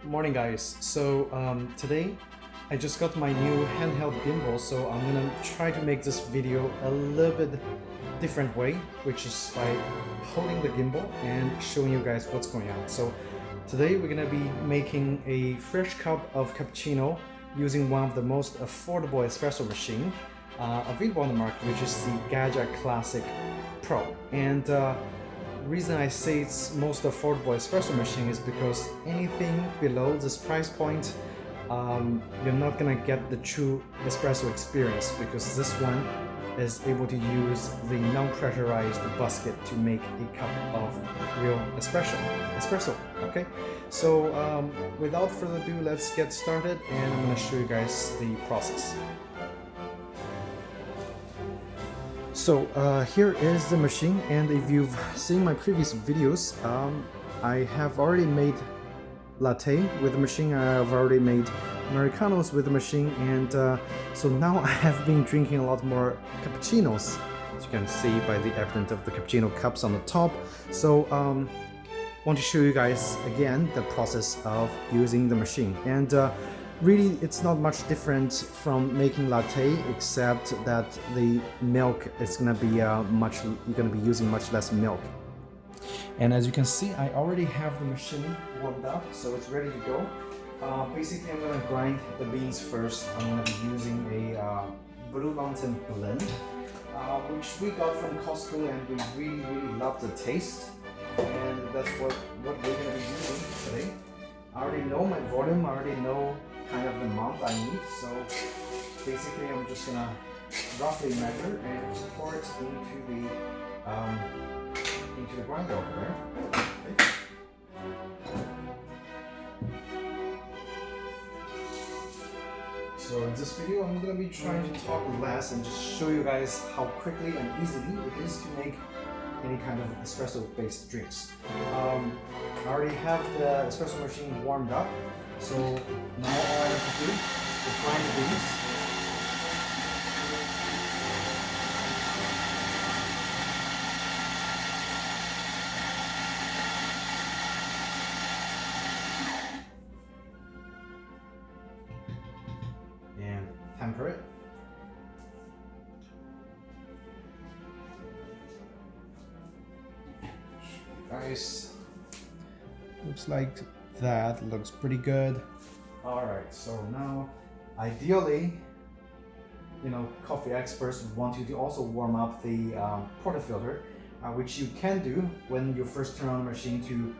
Morning guys. Today I just got my new handheld gimbal, so I'm gonna try to make this video a little bit different way, which is by holding the gimbal and showing you guys what's going on. So today we're gonna be making a fresh cup of cappuccino using one of the most affordable espresso machine available on the market, which is the Gaggia Classic Pro. And reason I say it's most affordable espresso machine is because anything below this price point, you're not gonna get the true espresso experience, because this one is able to use the non-pressurized basket to make a cup of real espresso. Okay, so without further ado, let's get started, and I'm gonna show you guys the process. So here is the machine, and if you've seen my previous videos, I have already made latte with the machine, I have already made Americanos with the machine, and so now I have been drinking a lot more cappuccinos, as you can see by the evidence of the cappuccino cups on the top. So want to show you guys again the process of using the machine, and really, it's not much different from making latte, except that the milk is gonna be you're gonna be using much less milk. And as you can see, I already have the machine warmed up, so it's ready to go. Basically, I'm gonna grind the beans first. I'm gonna be using a Blue Mountain blend, which we got from Costco, and we really love the taste. And that's what we're gonna be using today. I already know my volume, I already know kind of the amount I need, so basically I'm just gonna roughly measure and pour it into the grinder over there. Okay. So in this video I'm gonna be trying to talk less and just show you guys how quickly and easily it is to make any kind of espresso based drinks. I already have the espresso machine warmed up, so now all I have to do is grind the beans. And temper it. Guys, looks like that looks pretty good. All right, so now ideally, coffee experts want you to also warm up the portafilter, which you can do when you first turn on the machine to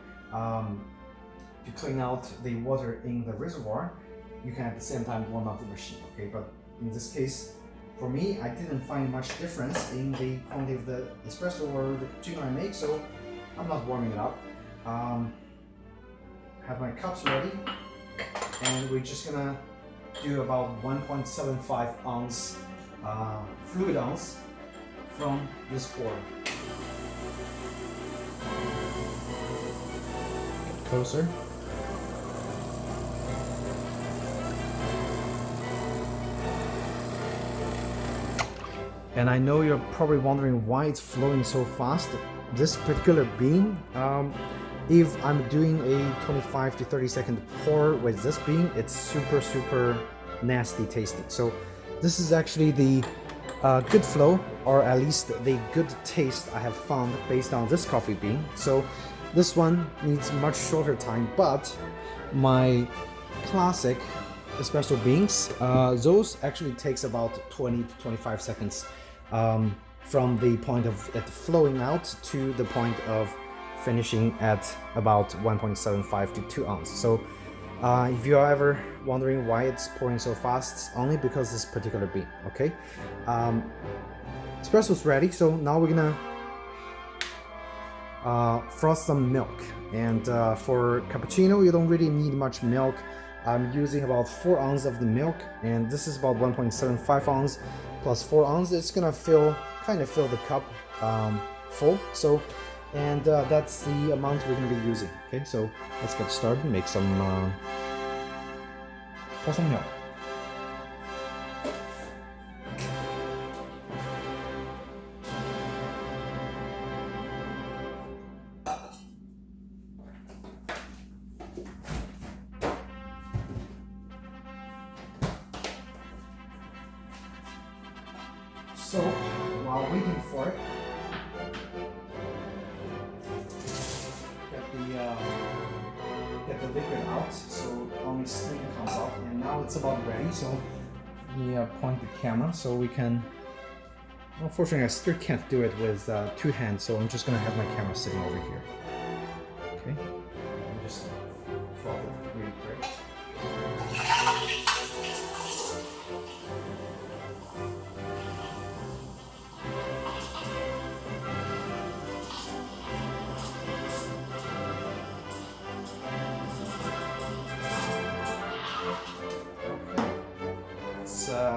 clean out the water in the reservoir. You can at the same time warm up the machine. Okay, but in this case, for me, I didn't find much difference in the quantity of the espresso or the cappuccino I make, so I'm not warming it up. Have my cups ready, and we're just gonna do about 1.75 ounce fluid ounce from this pour. Get closer. And I know you're probably wondering why it's flowing so fast. This particular bean, if I'm doing a 25 to 30 second pour with this bean, it's super nasty tasting. So this is actually the good flow, or at least the good taste I have found based on this coffee bean. So this one needs much shorter time, but my classic espresso beans, those actually takes about 20 to 25 seconds from the point of it flowing out to the point of finishing at about 1.75 to 2 ounces. So if you are ever wondering why it's pouring so fast, it's only because this particular bean. Okay, espresso's ready, so now we're gonna frost some milk. And for cappuccino, you don't really need much milk. I'm using about 4 ounces of the milk, and this is about 1.75 ounces plus 4 ounces. It's gonna kind of fill the cup full. So, and that's the amount we're gonna be using. Okay, so let's get started and make some pour some milk. So while waiting for it, get the liquid out, so only steam comes out, and now it's about ready. So let me point the camera so we can. Unfortunately, I still can't do it with 2 hands, so I'm just gonna have my camera sitting over here. Okay, and just follow it really quick.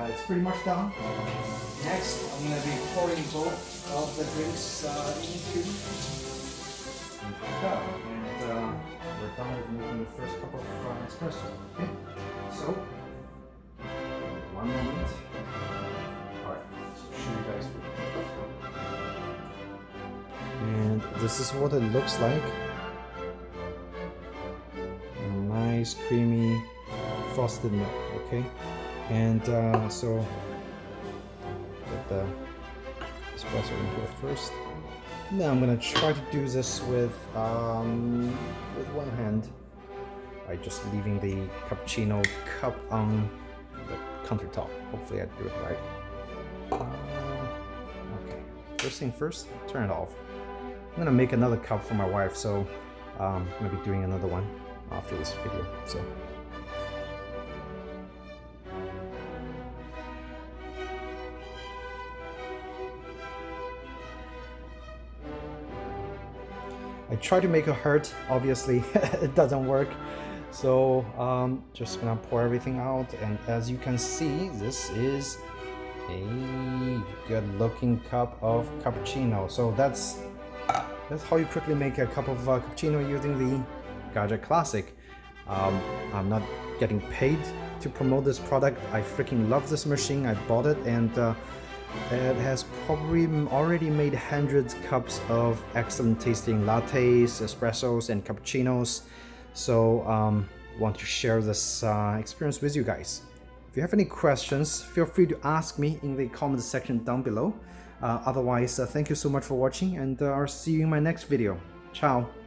It's pretty much done. Next, I'm going to be pouring both of the drinks into the cup, and we're done with making the first cup of espresso. Okay, so 1 moment. All right, so show you guys. And this is what it looks like. Nice, creamy, frosted milk. Okay. And so put the espresso into it first. Now I'm gonna try to do this with 1 hand by just leaving the cappuccino cup on the countertop. Hopefully I do it right. Okay, first thing first, turn it off. I'm gonna make another cup for my wife, so I'm gonna be doing another one after this video. So. I try to make a heart, obviously it doesn't work. So just gonna pour everything out, and as you can see, this is a good looking cup of cappuccino. So that's how you quickly make a cup of cappuccino using the Gaggia Classic. I'm not getting paid to promote this product. I freaking love this machine. I bought it, and it has probably already made hundreds of cups of excellent tasting lattes, espressos, and cappuccinos. So want to share this experience with you guys. If you have any questions, feel free to ask me in the comment section down below. Otherwise, thank you so much for watching, and I'll see you in my next video. Ciao!